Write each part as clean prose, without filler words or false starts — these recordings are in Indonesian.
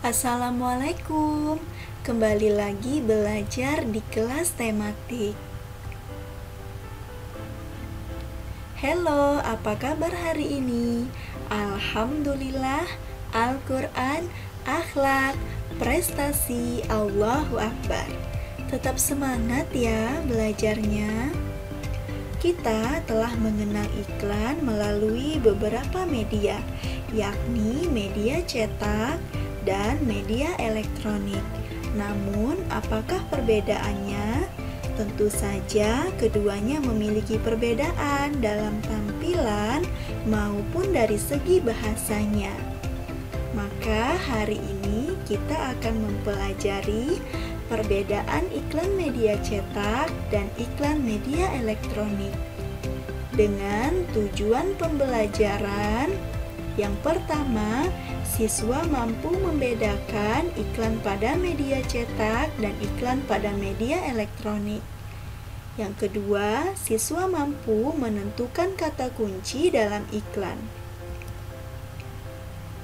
Assalamualaikum, kembali lagi belajar di kelas tematik. Halo, apa kabar hari ini? Alhamdulillah, Al-Quran, akhlak, prestasi, Allahu Akbar. Tetap semangat ya belajarnya. Kita telah mengenal iklan melalui beberapa media, yakni media cetak dan media elektronik. Namun, apakah perbedaannya? Tentu saja keduanya memiliki perbedaan dalam tampilan maupun dari segi bahasanya. Maka hari ini kita akan mempelajari perbedaan iklan media cetak dan iklan media elektronik. Dengan tujuan pembelajaran, yang pertama, siswa mampu membedakan iklan pada media cetak dan iklan pada media elektronik. Yang kedua, siswa mampu menentukan kata kunci dalam iklan.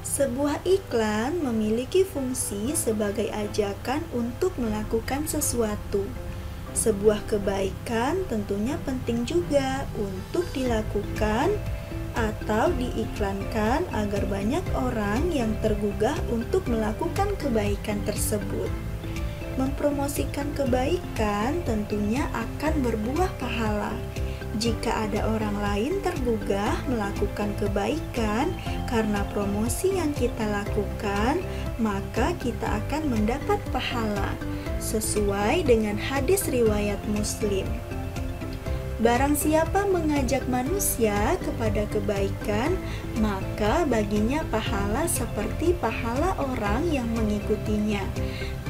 Sebuah iklan memiliki fungsi sebagai ajakan untuk melakukan sesuatu. Sebuah kebaikan tentunya penting juga untuk dilakukan atau diiklankan agar banyak orang yang tergugah untuk melakukan kebaikan tersebut. Mempromosikan kebaikan tentunya akan berbuah pahala. Jika ada orang lain tergugah melakukan kebaikan karena promosi yang kita lakukan, maka kita akan mendapat pahala sesuai dengan hadis riwayat Muslim. Barang siapa mengajak manusia kepada kebaikan, maka baginya pahala seperti pahala orang yang mengikutinya,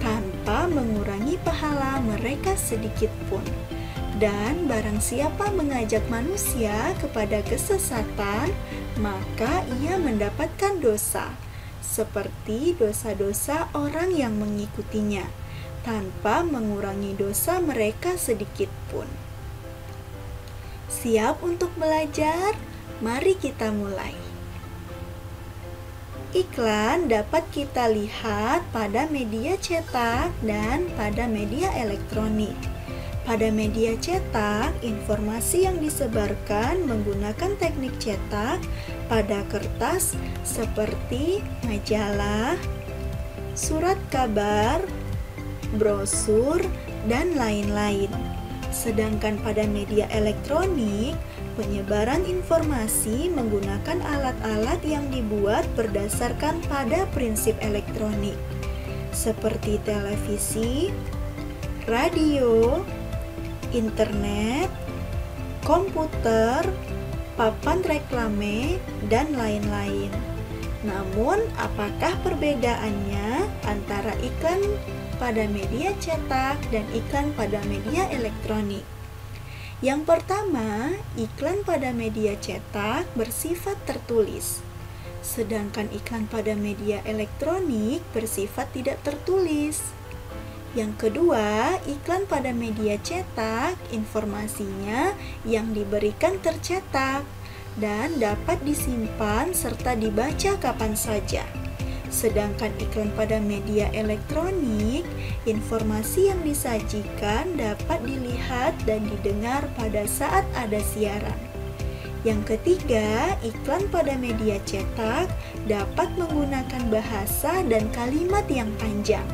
tanpa mengurangi pahala mereka sedikit pun. Dan barang siapa mengajak manusia kepada kesesatan, maka ia mendapatkan dosa, seperti dosa-dosa orang yang mengikutinya, tanpa mengurangi dosa mereka sedikit pun. Siap untuk belajar? Mari kita mulai. Iklan dapat kita lihat pada media cetak dan pada media elektronik. Pada media cetak, informasi yang disebarkan menggunakan teknik cetak pada kertas seperti majalah, surat kabar, brosur, dan lain-lain. Sedangkan pada media elektronik, penyebaran informasi menggunakan alat-alat yang dibuat berdasarkan pada prinsip elektronik, seperti televisi, radio, internet, komputer, papan reklame, dan lain-lain. Namun, apakah perbedaannya antara iklan pada media cetak dan iklan pada media elektronik? Yang pertama, iklan pada media cetak bersifat tertulis, sedangkan iklan pada media elektronik bersifat tidak tertulis. Yang kedua, iklan pada media cetak, informasinya yang diberikan tercetak dan dapat disimpan serta dibaca kapan saja. Sedangkan iklan pada media elektronik, informasi yang disajikan dapat dilihat dan didengar pada saat ada siaran. Yang ketiga, iklan pada media cetak dapat menggunakan bahasa dan kalimat yang panjang.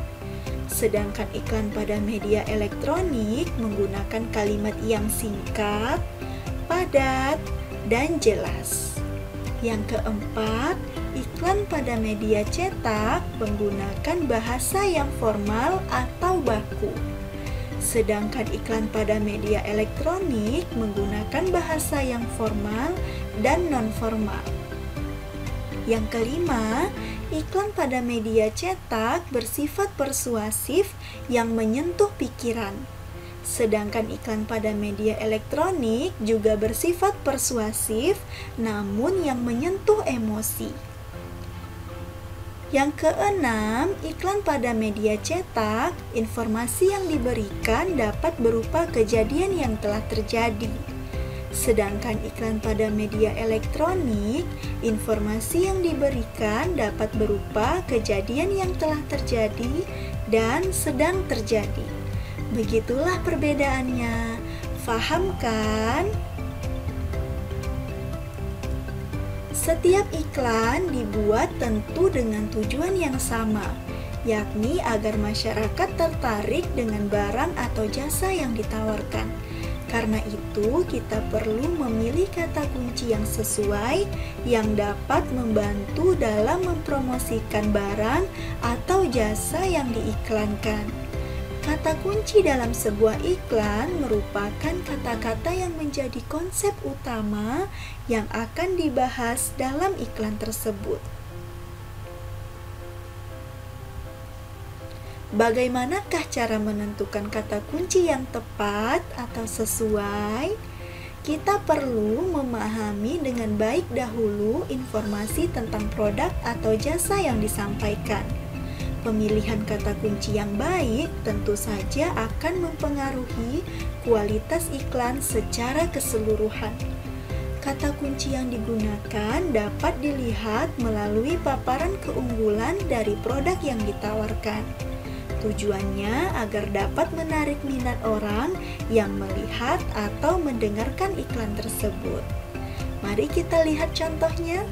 Sedangkan iklan pada media elektronik menggunakan kalimat yang singkat, padat, dan jelas. Yang keempat, iklan pada media cetak menggunakan bahasa yang formal atau baku. Sedangkan iklan pada media elektronik menggunakan bahasa yang formal dan non-formal. Yang kelima, iklan pada media cetak bersifat persuasif yang menyentuh pikiran. Sedangkan iklan pada media elektronik juga bersifat persuasif namun yang menyentuh emosi. Yang keenam, iklan pada media cetak, informasi yang diberikan dapat berupa kejadian yang telah terjadi. Sedangkan iklan pada media elektronik, informasi yang diberikan dapat berupa kejadian yang telah terjadi dan sedang terjadi. Begitulah perbedaannya. Paham kan? Setiap iklan dibuat tentu dengan tujuan yang sama, yakni agar masyarakat tertarik dengan barang atau jasa yang ditawarkan. Karena itu, kita perlu memilih kata kunci yang sesuai yang dapat membantu dalam mempromosikan barang atau jasa yang diiklankan. Kata kunci dalam sebuah iklan merupakan kata-kata yang menjadi konsep utama yang akan dibahas dalam iklan tersebut. Bagaimanakah cara menentukan kata kunci yang tepat atau sesuai? Kita perlu memahami dengan baik dahulu informasi tentang produk atau jasa yang disampaikan. Pemilihan kata kunci yang baik tentu saja akan mempengaruhi kualitas iklan secara keseluruhan. Kata kunci yang digunakan dapat dilihat melalui paparan keunggulan dari produk yang ditawarkan. Tujuannya agar dapat menarik minat orang yang melihat atau mendengarkan iklan tersebut. Mari kita lihat contohnya.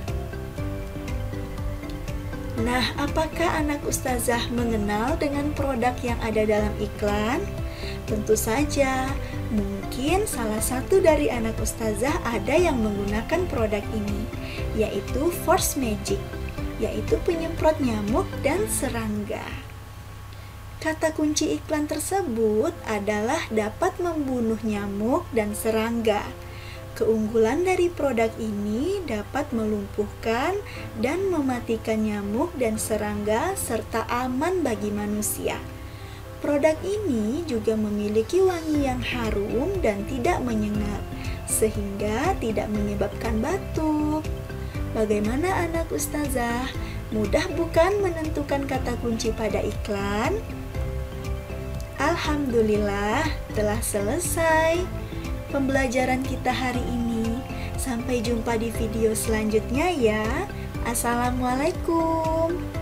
Nah, apakah anak ustazah mengenal dengan produk yang ada dalam iklan? Tentu saja, mungkin salah satu dari anak ustazah ada yang menggunakan produk ini, yaitu Force Magic, yaitu penyemprot nyamuk dan serangga. Kata kunci iklan tersebut adalah dapat membunuh nyamuk dan serangga. Keunggulan dari produk ini dapat melumpuhkan dan mematikan nyamuk dan serangga serta aman bagi manusia. Produk ini juga memiliki wangi yang harum dan tidak menyengat, sehingga tidak menyebabkan batuk. Bagaimana anak ustazah? Mudah bukan menentukan kata kunci pada iklan? Alhamdulillah, telah selesai pembelajaran kita hari ini. Sampai jumpa di video selanjutnya ya. Assalamualaikum.